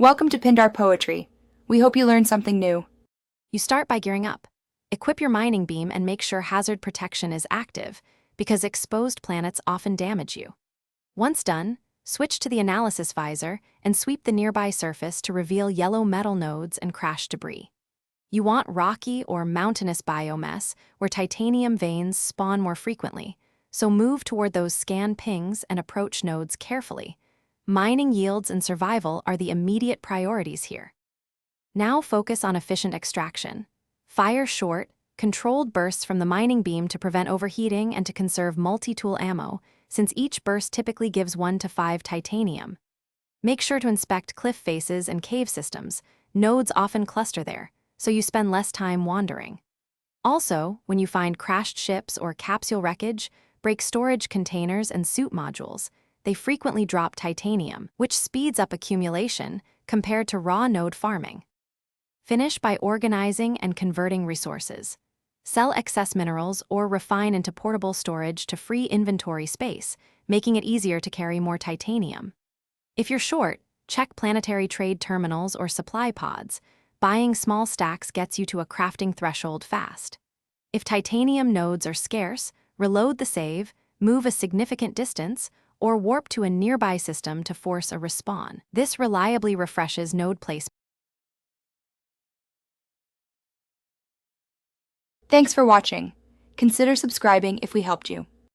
Welcome to Pindar Poetry. We hope you learned something new. You start by gearing up. Equip your mining beam and make sure hazard protection is active, because exposed planets often damage you. Once done, switch to the analysis visor and sweep the nearby surface to reveal yellow metal nodes and crashed debris. You want rocky or mountainous biomass where titanium veins spawn more frequently, so move toward those scan pings and approach nodes carefully. Mining yields and survival are the immediate priorities here. Now focus on efficient extraction. Fire short, controlled bursts from the mining beam to prevent overheating and to conserve multi-tool ammo, since each burst typically gives 1 to 5 titanium. Make sure to inspect cliff faces and cave systems. Nodes often cluster there, so you spend less time wandering. Also, when you find crashed ships or capsule wreckage, break storage containers and suit modules. They frequently drop titanium, which speeds up accumulation compared to raw node farming. Finish by organizing and converting resources. Sell excess minerals or refine into portable storage to free inventory space, making it easier to carry more titanium. If you're short, check planetary trade terminals or supply pods. Buying small stacks gets you to a crafting threshold fast. If titanium nodes are scarce, reload the save, move a significant distance, or warp to a nearby system to force a respawn. This reliably refreshes node placement. Thanks for watching. Consider subscribing if we helped you.